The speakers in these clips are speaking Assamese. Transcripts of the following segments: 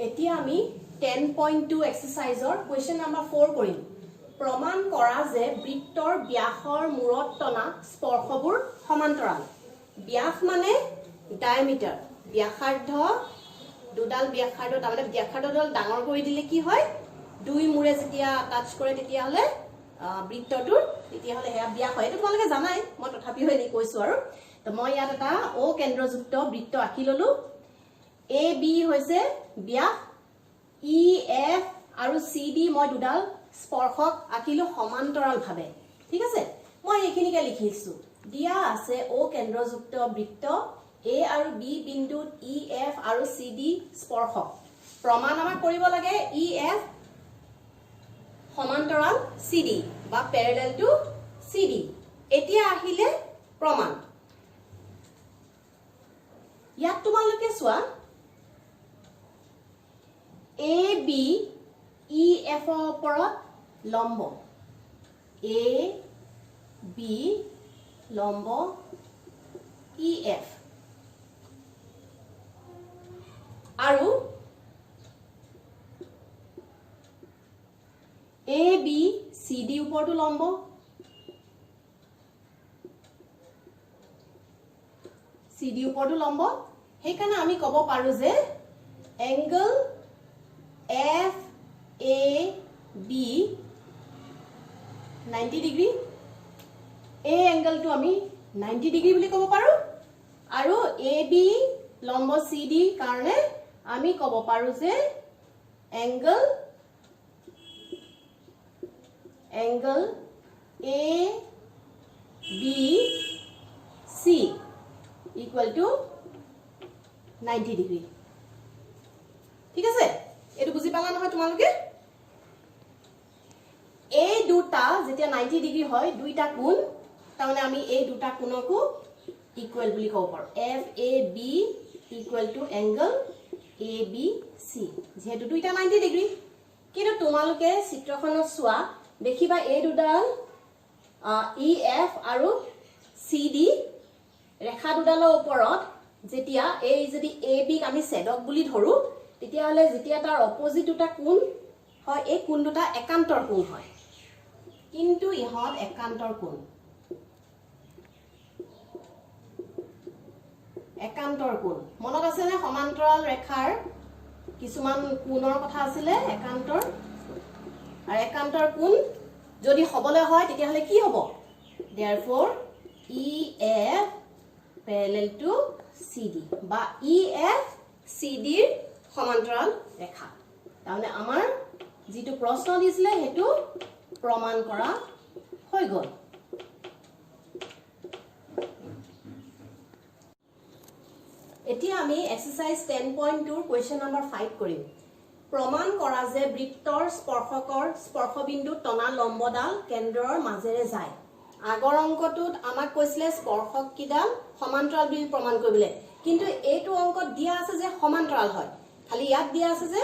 এতিয়া আমি 10.2 এক্সাৰসাইজৰ কোৱেশ্চন নম্বৰ 4 কৰিম। প্ৰমাণ কৰা যে বৃত্তৰ ব্যাসৰ মূৰত টনা স্পৰ্শবোৰ সমান্তৰাল। ব্যাস মানে ডায়ামিটাৰ, ব্যাসাৰ্ধ দুডাল ব্যাসাৰ্ধ, তাৰমানে ব্যাসাৰ্ধডাল ডাঙৰ কৰি দিলে কি হয়, দুই মূৰে যেতিয়া টাচ কৰে তেতিয়াহ'লে বৃত্তটোৰ তেতিয়াহ'লে হেয়া ব্যাস হয়। এইটো তোমালোকে জানাই, মই তথাপিও এনে কৈছো আৰু। তো মই ইয়াত এটা ও কেন্দ্ৰযুক্ত বৃত্ত আঁকি ললো। এ বি হৈছে ব্যাস, ই এফ আৰু চি ডি মই দুডাল স্পৰ্শক আঁকিলো সমান্তৰালভাৱে। ঠিক আছে, মই এইখিনিকে লিখিছো। দিয়া আছে ও কেন্দ্ৰযুক্ত বৃত্ত এ আৰু বি বিন্দুত ই এফ আৰু চি ডি স্পৰ্শক। প্ৰমাণ আমাক কৰিব লাগে ই এফ সমান্তৰাল চি ডি বা পেৰেলেল টু চি ডি। এতিয়া আহিলে প্ৰমাণ। ইয়াত তোমালোকে চোৱা, এ বি ই এফৰ ওপৰত লম্ব, এ বি লম্ব ই এফ, আৰু এ বি চি ডি ওপৰতো লম্ব, চি ডি ওপৰতো লম্ব। সেইকাৰণে আমি ক'ব পাৰো যে angle F A B 90 degree, এই এংগলটো আমি 90 ডিগ্ৰী বুলি ক'ব পাৰো। আৰু এ বি লম্ব চি ডি কাৰণে আমি ক'ব পাৰো যে angle A B C equal to 90 degree. ঠিক আছে, এইটো বুজি পালা নহয় তোমালোকে? এই দুটা যেতিয়া 90 ডিগ্ৰী হয়, দুইটা কোণ, তাৰমানে আমি এই দুটা কোণকো ইকুৱেল বুলি ক'ব পাৰো। F A B equal to angle A B C, যিহেতু দুইটা 90 ডিগ্ৰী। কিন্তু তোমালোকে চিত্ৰখনত চোৱা, দেখিবা এই দুডাল ই এফ আৰু চি ডি ৰেখা দুডালৰ ওপৰত যেতিয়া এই যদি এ বিক আমি ছেদক বুলি ধৰো, তেতিয়াহ'লে যেতিয়া তাৰ অপজিট দুটা কোণ হয়, এই কোণ দুটা একান্তৰ কোণ হয়। কিন্তু ইহঁত একান্তৰ কোণ, একান্তৰ কোণ মনত আছেনে? সমান্তৰাল ৰেখাৰ কিছুমান কোণৰ কথা আছিলে, একান্তৰ। আৰু একান্তৰ কোণ যদি হ'বলৈ হয় তেতিয়াহ'লে কি হ'ব? therefore E F parallel to CD বা ই এফ চি ডিৰ সমান্তৰাল ৰেখা। তাৰমানে আমাৰ যিটো প্ৰশ্ন দিছিলে সেইটো প্ৰমাণ কৰা হৈ গ'ল। এতিয়া আমি এক্সাৰসাইজ 10.2 কুৱেশ্যন নম্বৰ 5 কৰিম। প্ৰমাণ কৰা যে বৃত্তৰ স্পৰ্শকৰ স্পৰ্শবিন্দু টনা লম্বডাল কেন্দ্ৰৰ মাজেৰে যায়। আগৰ অংকটোত আমাক কৈছিলে স্পৰ্শক কিডাল সমান্তৰাল বুলি প্ৰমাণ কৰিবলৈ, কিন্তু এইটো অংকত দিয়া আছে যে সমান্তৰাল হয়। খালি ইয়াত দিয়া আছে যে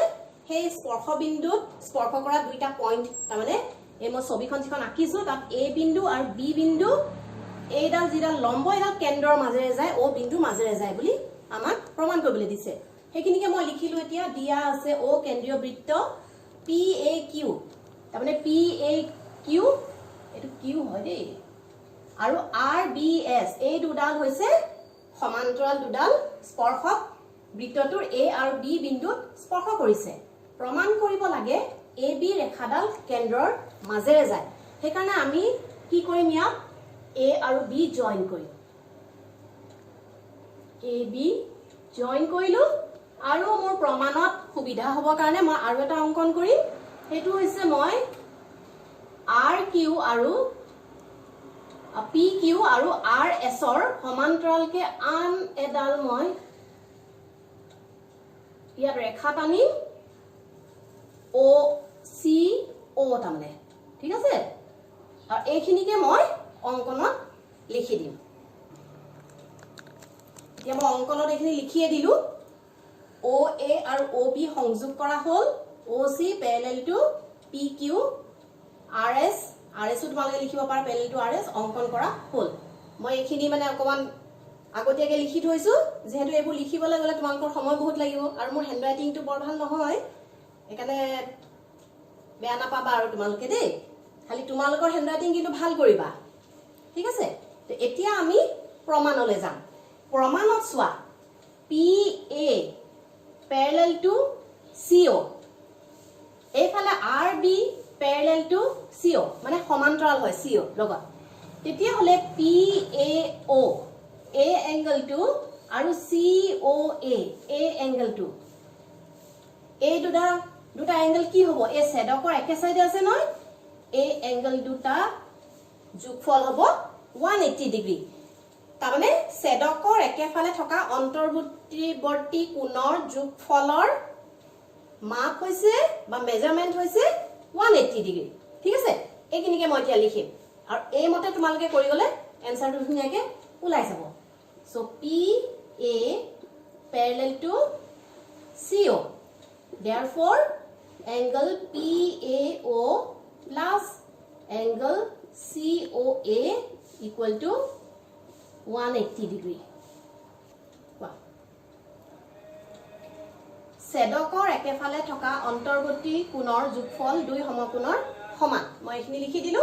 সেই স্পৰ্শবিন্দুত স্পৰ্শ কৰা দুইটা পইণ্ট, তাৰমানে এই মই ছবিখন যিখন আঁকিছো তাত এ বিন্দু আৰু বি বিন্দু, এইডাল যিডাল লম্ব এইডাল কেন্দ্ৰৰ মাজেৰে যায়, অ বিন্দুৰ মাজেৰে যায় বুলি আমাক প্ৰমাণ কৰিবলৈ দিছে। সেইখিনিকে মই লিখিলো। এতিয়া দিয়া আছে অ কেন্দ্ৰীয় বৃত্ত পি এ কিউ, তাৰমানে পি এ কিউ, এইটো কিউ হয় দেই, আৰু আৰ বি এছ, এই দুডাল হৈছে সমান্তৰাল দুডাল স্পৰ্শক বৃত্তটোৰ এ আৰু বি বিন্দুত স্পৰ্শ কৰিছে। প্ৰমাণ কৰিব লাগে এ বি ৰেখাডাল কেন্দ্ৰৰ মাজেৰে যায়। সেইকাৰণে আমি কি কৰিম, ইয়াত এ আৰু বি জইন কৰিম। এ বি জইন কৰিলো, আৰু মোৰ প্ৰমাণত সুবিধা হ'বৰ কাৰণে মই আৰু এটা অংকন কৰিম। সেইটো হৈছে মই আৰ কিউ আৰু পি কিউ আৰু আৰ এছৰ সমান্তৰালকে আন এডাল মই ইয়াত ৰেখা টানিম, অ চি অ, তাৰমানে। ঠিক আছে, আৰু এইখিনিকে মই অংকনত লিখি দিম। এতিয়া মই অংকনত এইখিনি লিখিয়ে দিলো। অ এ আৰু অ বি সংযোগ কৰা হ'ল, O C parallel to P Q, আৰ এছো তোমালোকে লিখিব পাৰা পেৰেলেল টু আৰ এছ, অংকন কৰা হ'ল। মই এইখিনি মানে অকমান আগতীয়াকৈ লিখি থৈছো যেহেতু এইবোৰ লিখিবলৈ গ'লে তোমালোকৰ সময় বহুত লাগিব আৰু মোৰ হেণ্ডৰাইটিংটো বৰ ভাল নহয় সেইকাৰণে বেয়া নাপাবা আৰু তোমালোকে দেই খালি তোমালোকৰ হেণ্ডৰাইটিং কিন্তু ভাল কৰিবা ঠিক আছে তো এতিয়া আমি প্ৰমাণলৈ যাম প্ৰমাণত চোৱা PA parallel to CO এইফালে RB parallel to CO মানে সমান্তৰাল হয় CO লগত তেতিয়া হলে PAO A angle to আৰু COA A angle to এই দুটা angle কি হ'ব এই ছেদকৰ একে সাইডে আছে নহয় এই angle দুটা যোগফল হ'ব 180 ডিগ্ৰী তাৰমানে ছেদকৰ একেফালে থকা অন্তৰ্বৰ্তী কোণৰ যোগফলৰ মাপ হৈছে বা মেজাৰমেন্ট হৈছে 180 ডিগ্ৰী ঠিক আছে এইখিনিকে মই এতিয়া লিখিম আৰু এই মতে তোমালোকে কৰি গলে এনসাৰটো ধুনীয়াকৈ ওলাই যাব so PA parallel to CO therefore angle PAO plus angle COA equal to 180 degree ছেদকৰ একেফালে থকা অন্তৰ্বৰ্তী কোণৰ যোগফল দুই সমকোণৰ সমান মই এখিনি লিখি দিলো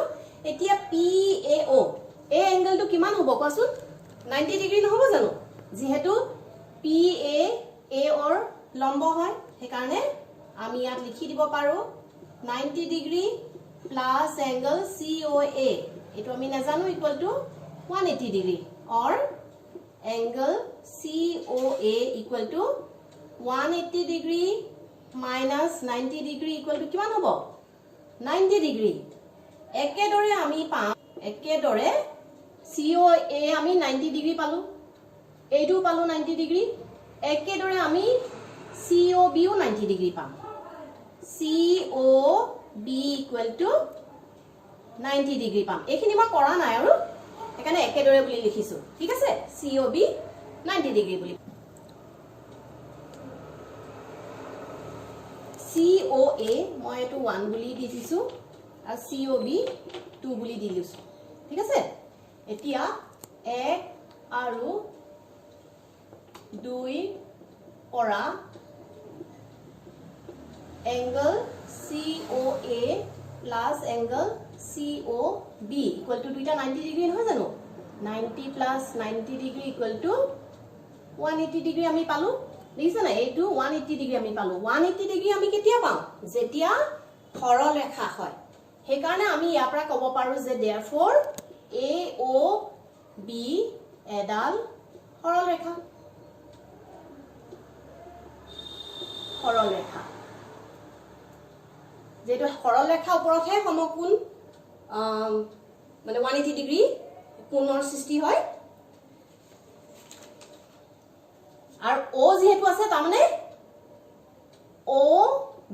এতিয়া PAO এই এংগলটো কিমান হ'ব কোৱাচোন 90 ডিগ্ৰী নহব জানো যেহেতু PA AOৰ লম্ব হয় সেইকাৰণে আমি ইয়াত লিখি দিব পাৰো 90 ডিগ্ৰী প্লাস এংগল COA এটো আমি নাজানো equal to 180 degree or angle COA equal to 180 degree minus 90 degree equal to কিমান হ'ব 90 degree একেদৰে আমি পাম একেদৰে COA আমি 90 degree পালো এইটো পালো 90 degree একেদৰে আমি COB ও 90 degree পাম COB equal to 90 degree পাম এইখিনি মই কৰা নাই আৰু এখানে একেদৰে বুলি লিখিছো ঠিক আছে COB 90 ডিগ্ৰী বুলি COA মই এটো 1 বুলি দি দিছো আৰু COB 2 বুলি দি দিছো ঠিক আছে এতিয়া 1 আৰু 2 পৰা angle COA plus angle COB equal to দুইটা 90 ডিগ্ৰী নহয় জানো 90 plus 90 degree equal to 180 degree আমি পালো দেখিছা না এইটো 180 ডিগ্ৰী আমি পালো 180 ডিগ্ৰী আমি কেতিয়া পাম যেতিয়া সৰলৰেখা হয় সেই কাৰণে আমি ইয়াৰ পৰা ক'ব পাৰো যে therefore AOB এডাল সৰলৰেখা যেটো সৰলৰেখা ওপৰতহে সমকোণ মানে 180 ডিগ্ৰী কোণৰ সৃষ্টি হয় আৰ ও যেহেতু আছে তাৰ মানে ও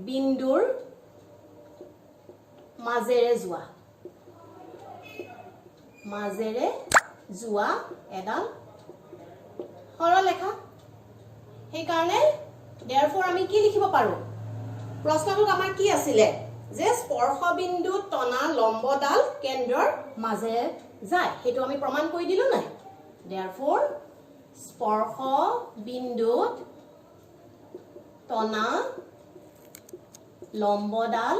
বিন্দুৰ মাজেৰে যোৱা এডাল সৰলৰেখা সেই কাৰণে therefore আমি কি লিখিব পাৰো প্ৰশ্নটোত আমাৰ কি আছিল যে স্পৰ্শ বিন্দু টনা লম্বডাল কেন্দ্ৰৰ মাজেৰে যায় হেতু আমি প্ৰমাণ কৰি দিলো নাই therefore স্পৰ্শ বিন্দুত টনা লম্বডাল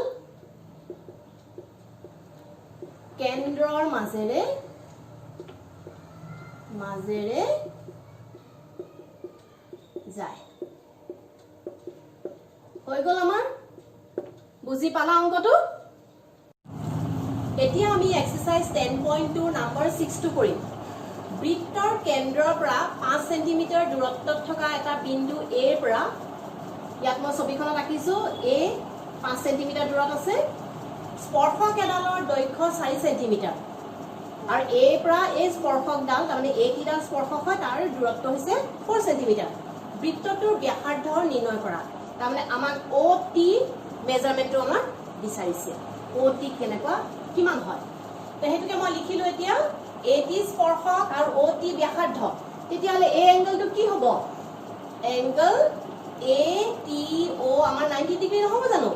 কেন্দ্ৰৰ মাজেৰে যায় হৈ গল আমাৰ বুজি পালা অংকটো এতিয়া আমি এক্সাৰসাইজ 10.2 নাম্বাৰ 6 টো কৰিম বৃত্তৰ কেন্দ্ৰৰ পৰা 5 সেন্টিমিটাৰ দূৰত্বত থকা এটা বিন্দু A ৰ পৰা ইয়াত মই ছবিখনত ৰাখিছো A 5 সেন্টিমিটাৰ দূৰত আছে স্পৰ্শক এডালৰ দৈৰ্ঘ্য 4 সেন্টিমিটাৰ আৰু A ৰ পৰা এই স্পৰ্শকডাল তাৰমানে A কিডাল স্পৰ্শক হয় তাৰ দূৰত্ব হৈছে 4 সেন্টিমিটাৰ বৃত্তটোৰ ব্যাসাৰ্ধ নিৰ্ণয় কৰা তাৰমানে আমাক OT মেজাৰমেন্টটো আমাক বিচাৰিছে OT কেনেকুৱা কিমান হয় তো হেতুকে মই লিখিলো এতিয়া AT স্পৰ্শক আৰু OT ব্যাসাৰ্ধ তেতিয়ালে এই এংগলটো কি হ'ব এংগল ATO আমাৰ 90 ডিগ্ৰী নহব জানো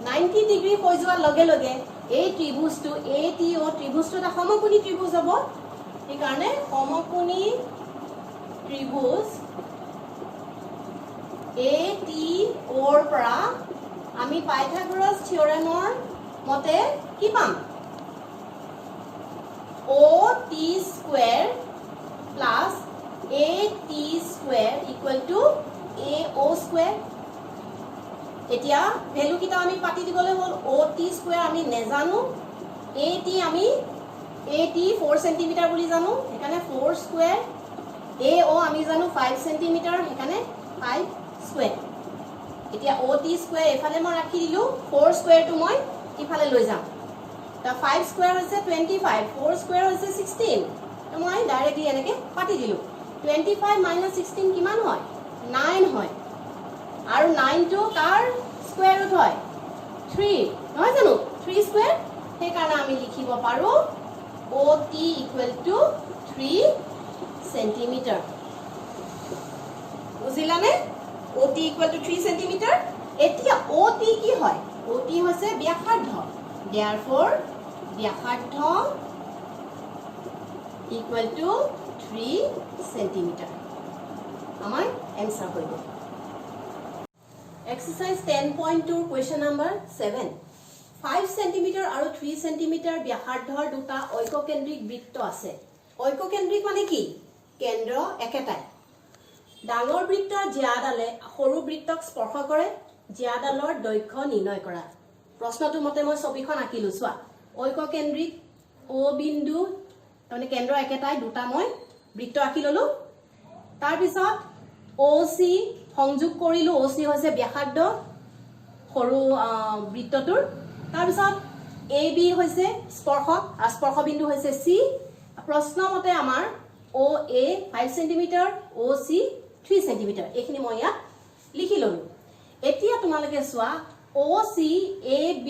90 ডিগ্ৰী হৈ যোৱাৰ লগে লগে এই ত্ৰিভুজটো ATO ত্ৰিভুজটো এটা সমকোণী ত্ৰিভুজ হ'ব এই কাৰণে সমকোণী ত্ৰিভুজ ATOৰ পৰা আমি পাইথাগোৰাছ থিওৰেমৰ মতে কি পাম OT square plus AT square equal to AO square এতিয়া ভ্যালু কিটা আমি পাতি দিবলে হল OT স্কয়াৰ আমি নেজানো AT আমি AT 4 cm বুলি জানো এখানে 4 স্কয়াৰ AO আমি জানো 5 cm এখানে 5 স্কয়াৰ এতিয়া OT স্কয়াৰ এফালে মই ৰাখি দিলু 4 স্কয়াৰ টু মই ইফালে লৈ যাম তা 5 স্কয়াৰ হৈছে 25 4 স্কয়াৰ হৈছে 16 তো মই ডাইৰেক্টলি এনেকে পাতি দিলু 25 - 16 কিমান হয় 9 হয় আৰু 9 টু কাৰ স্কয়াৰ ৰুট হয় 3 নহয় জানো 3 স্কয়াৰ সেই কাৰণে আমি লিখিব পাৰো OT equal to 3 cm বুজিলানে OT equal to 3 cm এতিয়া OT কি হয় OT হৈছে ব্যাসাৰ্ধ therefore ব্যাসাৰ্ধ equal to 3 cm আমাৰ आंसर হৈ গ'ল exercise 10.2 question number 7 5 cm আৰু 3 cm ব্যাসাৰ্ধৰ দুটা ঐককেন্দ্ৰিক বৃত্ত আছে ঐককেন্দ্ৰিক মানে কি কেন্দ্ৰ একেটাই ডাঙৰ বৃত্তৰ জিয়াডালে সৰু বৃত্তক স্পৰ্শ কৰে জিয়াডালৰ দৈৰ্ঘ্য নিৰ্ণয় কৰা প্ৰশ্নটো মতে মই ছবিখন আঁকিলো চোৱা ঐককেন্দ্ৰিক O বিন্দু মানে কেন্দ্ৰ একেটাই দুটা মই বৃত্ত আঁকি ললো তাৰ পিছত OC সংযোগ কৰিলো OC হৈছে ব্যাসাৰ্ধ সৰু বৃত্তটোৰ তাৰ পিছত AB হৈছে স্পৰ্শক আৰু স্পৰ্শ বিন্দু হৈছে C প্ৰশ্ন মতে আমাৰ OA 5 cm OC 3 cm এইখিনি মই ইয়াত লিখি ললো এতিয়া তোমালোকে চোৱা OC AB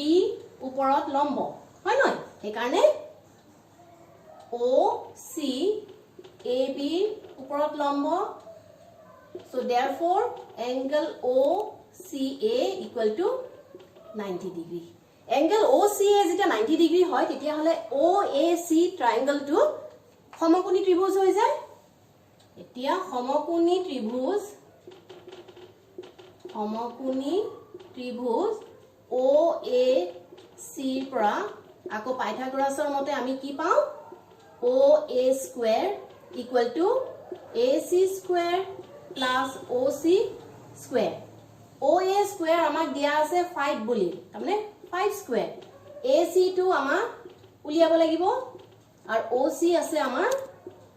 ওপৰত লম্ব হয় নহয় সেই কাৰণে OC AB ওপৰত লম্ব so therefore angle OCA equal to 90 degree angle OCA যেটা 90 degree হয় তেতিয়া হলে OAC triangle to সমকোণী ত্ৰিভুজ হৈ যায় এতিয়া সমকোণী ত্ৰিভুজ OAC পৰা আকৌ পাইথাগোৰাছৰ মতে আমি কি পাওঁ OA square equal to AC square plus OC square OA square আমাক দিয়া আছে 5 বুলি তাৰমানে 5 স্কয়াৰ AC টো আমাক উলিয়াব লাগিব আৰু OC আছে আমাৰ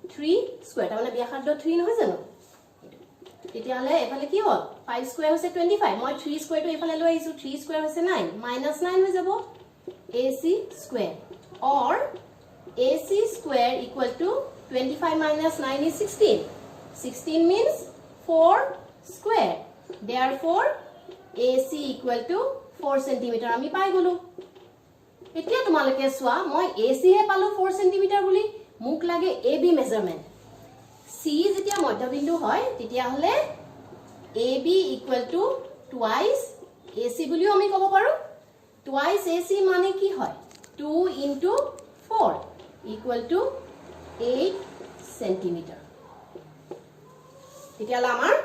3 স্কয়াৰ তাৰমানে ব্যাসাৰ্ধ 3 নহয় জানো তেতিয়াহলে এফালে কি হ'ল 5 স্কয়াৰ হৈছে 25 মই 3 স্কয়াৰটো এফালে লৈ আহিছো 3 স্কয়াৰ হৈছে 9 -9 হৈ যাব AC square or AC square equal to 25 minus 9 is 16 16 means 4 square therefore AC equal to 4 cm আমি পাই গলো এতিয়া তোমালোকে চোৱা মই AC হে পালো 4 cm বুলি মুক লাগে AB মেজারমেন্ট C যেতিয়া মধ্যবিন্দু হয় তেতিয়া হলে AB equal to twice AC বুলিও আমি ক'ব পাৰো twice AC মানে কি হয় 2 into 4 equal to 8 cm তেতিয়ালা আমাৰ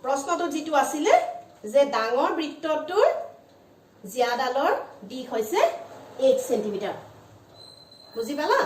প্ৰশ্নটো যেটো আছিল যে ডাঙৰ বৃত্তটোৰ জিয়াডালৰ দিশ হৈছে 8 cm বুজি পালা